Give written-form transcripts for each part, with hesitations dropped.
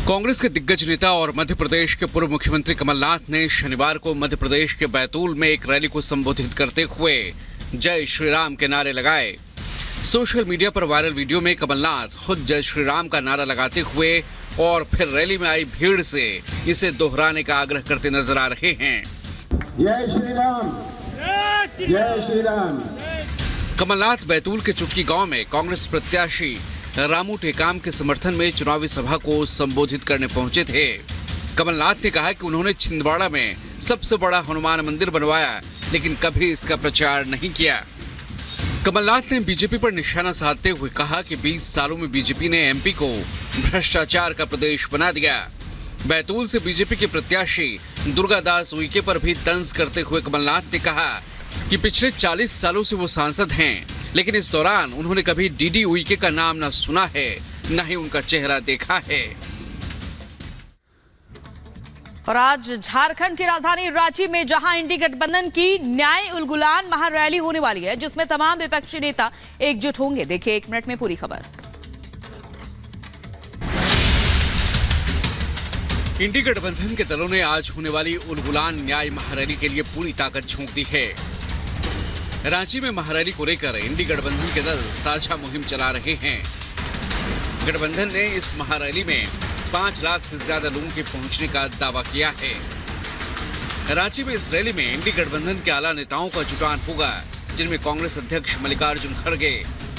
कांग्रेस के दिग्गज नेता और मध्य प्रदेश के पूर्व मुख्यमंत्री कमलनाथ ने शनिवार को मध्य प्रदेश के बैतूल में एक रैली को संबोधित करते हुए जय श्री राम के नारे लगाए। सोशल मीडिया पर वायरल वीडियो में कमलनाथ खुद जय श्री राम का नारा लगाते हुए और फिर रैली में आई भीड़ से इसे दोहराने का आग्रह करते नजर आ रहे हैं। जय श्री राम, जय श्री राम। कमलनाथ बैतूल के चुटकी गांव में कांग्रेस प्रत्याशी रामू टेकाम के समर्थन में चुनावी सभा को संबोधित करने पहुंचे थे। कमलनाथ ने कहा कि उन्होंने छिंदवाड़ा में सबसे बड़ा हनुमान मंदिर बनवाया, लेकिन कभी इसका प्रचार नहीं किया। कमलनाथ ने बीजेपी पर निशाना साधते हुए कहा कि 20 सालों में बीजेपी ने एमपी को भ्रष्टाचार का प्रदेश बना दिया। बैतूल से बीजेपी के प्रत्याशी दुर्गादास उइके पर भी तंज करते हुए कमलनाथ ने कहा कि पिछले 40 सालों से वो सांसद हैं, लेकिन इस दौरान उन्होंने कभी डीडी उइके का नाम न सुना है, न ही उनका चेहरा देखा है। और आज झारखंड की राजधानी रांची में जहां इंडी गठबंधन की न्याय उलगुलान महारैली होने वाली है, जिसमें तमाम विपक्षी नेता एकजुट होंगे। देखिए 1 मिनट में पूरी खबर। इंडी गठबंधन के दलों ने आज होने वाली उलगुलान न्याय महारैली के लिए पूरी ताकत झोंक दी है। रांची में महारैली को लेकर इंडी गठबंधन के दल साझा मुहिम चला रहे हैं। गठबंधन ने इस महारैली में 5 लाख से ज्यादा लोगों के पहुंचने का दावा किया है। रांची में इस रैली में इंडी गठबंधन के आला नेताओं का जुटान होगा, जिनमें कांग्रेस अध्यक्ष मल्लिकार्जुन खड़गे,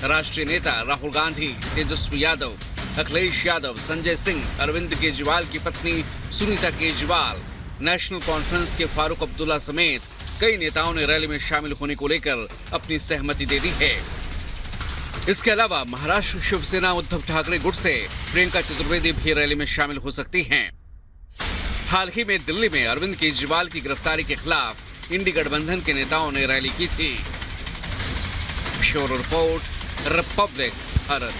राष्ट्रीय नेता राहुल गांधी, तेजस्वी यादव, अखिलेश यादव, संजय सिंह, अरविंद केजरीवाल की पत्नी सुनीता केजरीवाल, नेशनल कॉन्फ्रेंस के फारूक अब्दुल्ला समेत कई नेताओं ने रैली में शामिल होने को लेकर अपनी सहमति दे दी है। इसके अलावा महाराष्ट्र शिवसेना उद्धव ठाकरे गुट से प्रियंका चतुर्वेदी भी रैली में शामिल हो सकती हैं। हाल ही में दिल्ली में अरविंद केजरीवाल की गिरफ्तारी के खिलाफ इंडी गठबंधन के नेताओं ने रैली की थी। Bureau report, Republic Bharat.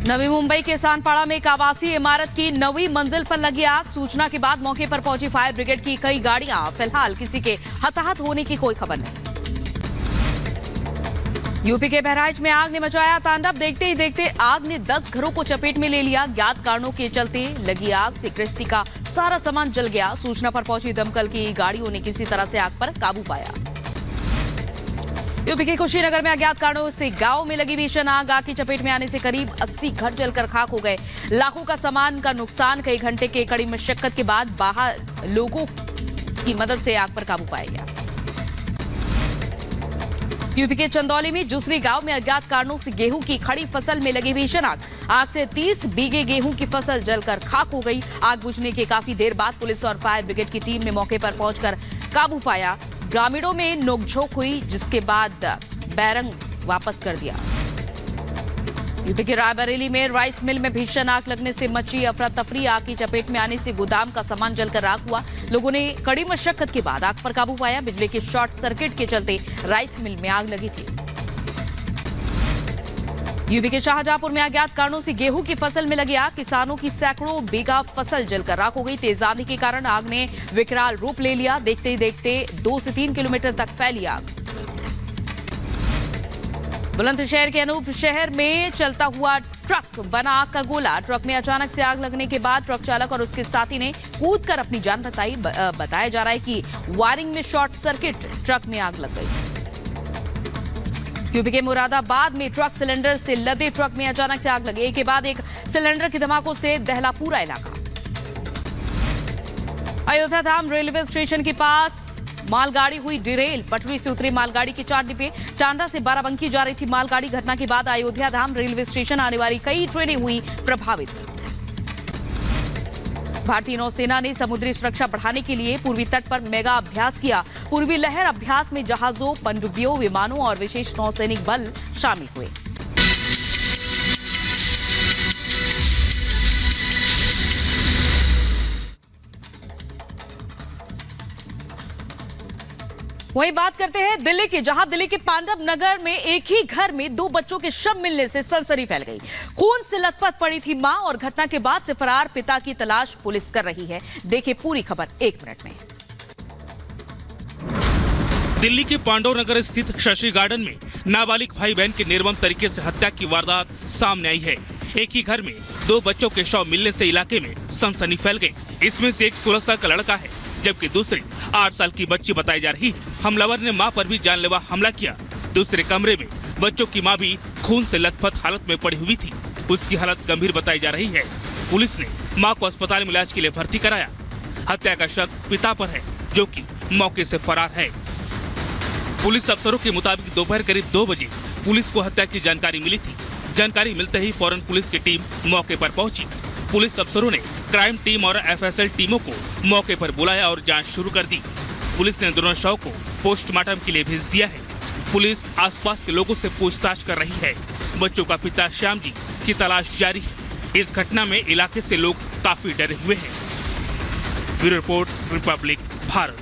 Navi Mumbai के सानपाड़ा में एक आवासीय इमारत की 9वीं मंजिल पर लगी आग। सूचना के बाद मौके पर पहुंची फायर ब्रिगेड की कई गाड़ियां। फिलहाल किसी के हताहत होने की कोई खबर नहीं। यूपी के बहराइच में आग ने मचाया तांडव। देखते ही देखते आग ने 10 घरों को चपेट में ले लिया। ज्ञात कारणों के चलते लगी आग से गृहस्थी का सारा सामान जल गया। सूचना पर पहुंची दमकल की गाड़ियों ने किसी तरह से आग पर काबू पाया। यूपी के कुशीनगर में अज्ञात कारणों से गांव में लगी भीषण आग की चपेट में आने से करीब 80 घर जलकर खाक हो गए। लाखों का सामान का नुकसान। कई घंटे के कड़ी मशक्कत के बाद बाहर लोगों की मदद से आग पर काबू पाया गया। यूपी के चंदौली में जुसरी गांव में अज्ञात कारणों से गेहूं की खड़ी फसल में लगी भीषण आग। आग से 30 बीघे गेहूं की फसल जलकर खाक हो गई। आग बुझने के काफी देर बाद पुलिस और फायर ब्रिगेड की टीम ने मौके पर पहुंचकर काबू पाया। ग्रामीणों में नोकझोंक हुई, जिसके बाद बैरंग वापस कर दिया। यूपी के रायबरेली में राइस मिल में भीषण आग लगने से मची अफरा तफरी। आग की चपेट में आने से गोदाम का सामान जलकर राख हुआ। लोगों ने कड़ी मशक्कत के बाद आग पर काबू पाया। बिजली के शॉर्ट सर्किट के चलते राइस मिल में आग लगी थी। यूपी के शाहजहांपुर में अज्ञात कारणों से गेहूं की फसल में लगी आग। किसानों की सैकड़ों बीघा फसल जलकर राख हो गई। तेज आंधी के कारण आग ने विकराल रूप ले लिया। देखते ही देखते 2 से 3 किलोमीटर तक फैली आग। बुलंदशहर के अनूप शहर में चलता हुआ ट्रक बना आग का गोला। ट्रक में अचानक से आग लगने के बाद ट्रक चालक और उसके साथी ने कूदकर अपनी जान बचाई। बताया जा रहा है कि वायरिंग में शॉर्ट सर्किट ट्रक में आग लग गई। यूपी के मुरादाबाद में ट्रक सिलेंडर से लदे ट्रक में अचानक से आग लगी। एक के बाद एक सिलेंडर के धमाकों से दहला पूरा इलाका। अयोध्या धाम रेलवे स्टेशन के पास मालगाड़ी हुई डिरेल। पटरी से उतरी मालगाड़ी के 4 डिब्बे। चांदा से बाराबंकी जा रही थी मालगाड़ी। घटना के बाद अयोध्या धाम रेलवे स्टेशन आने वाली कई ट्रेनें हुई प्रभावित। भारतीय नौसेना ने समुद्री सुरक्षा बढ़ाने के लिए पूर्वी तट पर मेगा अभ्यास किया। पूर्वी लहर अभ्यास में जहाजों, पनडुब्बियों, विमानों और विशेष नौसैनिक बल शामिल हुए। वहीं बात करते हैं दिल्ली की, जहां दिल्ली के पांडव नगर में एक ही घर में 2 बच्चों के शव मिलने से सनसनी फैल गई। खून से लथपथ पड़ी थी मां और घटना के बाद से फरार पिता की तलाश पुलिस कर रही है। देखिए पूरी खबर 1 मिनट में। दिल्ली के पांडव नगर स्थित शशि गार्डन में नाबालिग भाई बहन की निर्मम तरीके से हत्या की वारदात सामने आई है। एक ही घर में 2 बच्चों के शव मिलने से इलाके में सनसनी फैल गई। इसमें से एक 16 साल का लड़का है, जबकि दूसरी 8 साल की बच्ची बताई जा रही है। हमलावर ने मां पर भी जानलेवा हमला किया। दूसरे कमरे में बच्चों की मां भी खून से लथपथ हालत में पड़ी हुई थी। उसकी हालत गंभीर बताई जा रही है। पुलिस ने मां को अस्पताल में इलाज के लिए भर्ती कराया। हत्या का शक पिता पर है, जो कि मौके से फरार है। पुलिस अफसरों के मुताबिक दोपहर करीब 2 बजे पुलिस को हत्या की जानकारी मिली थी। जानकारी मिलते ही फौरन पुलिस की टीम मौके पर पहुंची। पुलिस अफसरों ने क्राइम टीम और एफएसएल टीमों को मौके पर बुलाया और जांच शुरू कर दी। पुलिस ने दोनों शव को पोस्टमार्टम के लिए भेज दिया है। पुलिस आसपास के लोगों से पूछताछ कर रही है। बच्चों का पिता श्याम जी की तलाश जारी है। इस घटना में इलाके से लोग काफी डरे हुए हैं। Bureau report, Republic Bharat.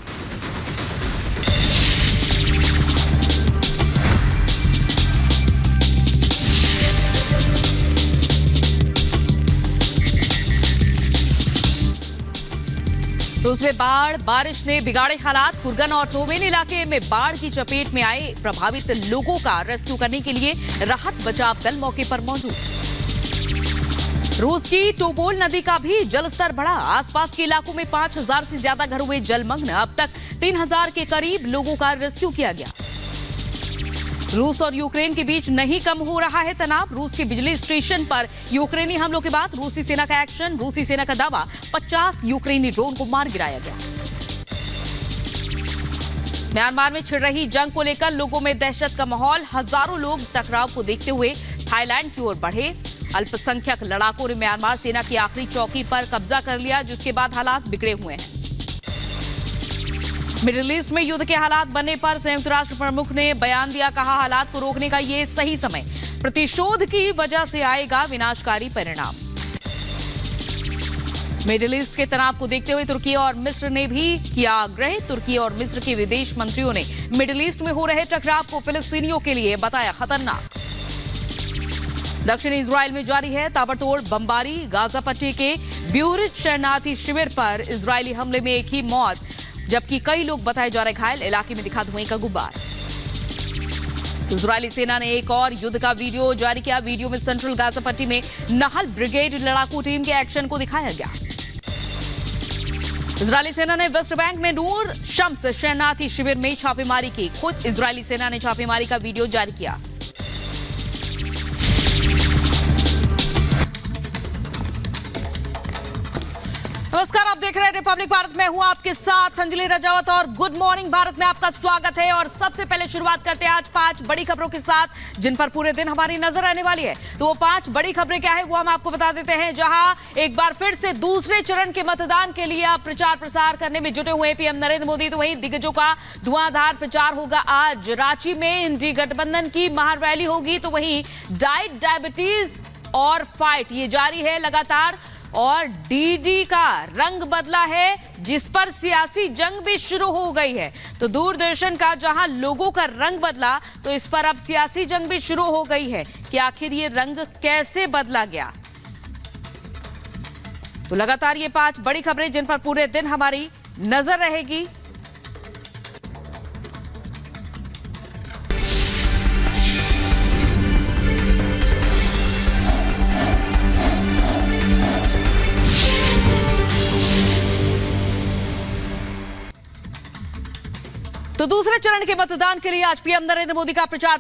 रूस में बारिश ने बिगाड़े हालात। कुर्गन और टोमेन इलाके में बाढ़ की चपेट में आए प्रभावित लोगों का रेस्क्यू करने के लिए राहत बचाव दल मौके पर मौजूद। रूस की टोबोल नदी का भी जलस्तर बढ़ा। आसपास के इलाकों में 5000 से ज्यादा घर हुए जलमग्न। अब तक 3000 के करीब लोगों का रेस्क्यू किया गया। रूस और यूक्रेन के बीच नहीं कम हो रहा है तनाव। रूस के बिजली स्टेशन पर यूक्रेनी हमलों के बाद रूसी सेना का एक्शन। रूसी सेना का दावा 50 यूक्रेनी ड्रोन को मार गिराया गया। म्यांमार में छिड़ रही जंग को लेकर लोगों में दहशत का माहौल। हजारों लोग टकराव को देखते हुए थाईलैंड की ओर बढ़े। अल्पसंख्यक लड़ाकों ने म्यांमार सेना की आखिरी चौकी पर कब्जा कर लिया, जिसके बाद हालात बिगड़े हुए हैं। मिडिल ईस्ट में युद्ध के हालात बनने पर संयुक्त राष्ट्र प्रमुख ने बयान दिया। कहा, हालात को रोकने का ये सही समय। प्रतिशोध की वजह से आएगा विनाशकारी परिणाम। मिडिल ईस्ट के तनाव को देखते हुए तुर्की और मिस्र ने भी किया आग्रह। तुर्की और मिस्र के विदेश मंत्रियों ने मिडिल ईस्ट में हो रहे टकराव को फिलिस्तीनियों के लिए बताया खतरनाक। दक्षिणी इजराइल में जारी है ताबड़तोड़ बमबारी। गाजा पट्टी के ब्यूरिज शरणार्थी शिविर पर इजरायली हमले में एक ही मौत, जबकि कई लोग बताए जा रहे घायल। इलाके में दिखा धुएं का गुब्बार। इजरायली सेना ने एक और युद्ध का वीडियो जारी किया। वीडियो में सेंट्रल गाजा पट्टी में नहल ब्रिगेड लड़ाकू टीम के एक्शन को दिखाया गया। इजरायली सेना ने वेस्ट बैंक में नूर शम्स शरणार्थी शिविर में छापेमारी की। खुद इजरायली सेना ने छापेमारी का वीडियो जारी किया। नमस्कार, आप देख रहे हैं रिपब्लिक भारत में हूं आपके साथ अंजलि रजावत और गुड मॉर्निंग भारत में आपका स्वागत है। और सबसे पहले शुरुआत करते हैं आज 5 बड़ी खबरों के साथ, जिन पर पूरे दिन हमारी नजर रहने वाली है। तो वो 5 बड़ी खबरें क्या है वो हम आपको बता देते हैं। जहां एक बार फिर से दूसरे चरण के मतदान के लिए आप प्रचार प्रसार करने में जुटे हुए पीएम नरेंद्र मोदी, तो वहीं दिग्गजों का धुआंधार प्रचार होगा। आज रांची में इंडी गठबंधन की महारैली होगी, तो वहीं डाइट, डायबिटीज और फाइट ये जारी है लगातार। और डीडी का रंग बदला है, जिस पर सियासी जंग भी शुरू हो गई है। तो दूरदर्शन का जहां लोगों का रंग बदला, तो इस पर अब सियासी जंग भी शुरू हो गई है कि आखिर ये रंग कैसे बदला गया। तो लगातार ये 5 बड़ी खबरें जिन पर पूरे दिन हमारी नजर रहेगी। तो दूसरे चरण के मतदान के लिए आज पीएम नरेंद्र मोदी का प्रचार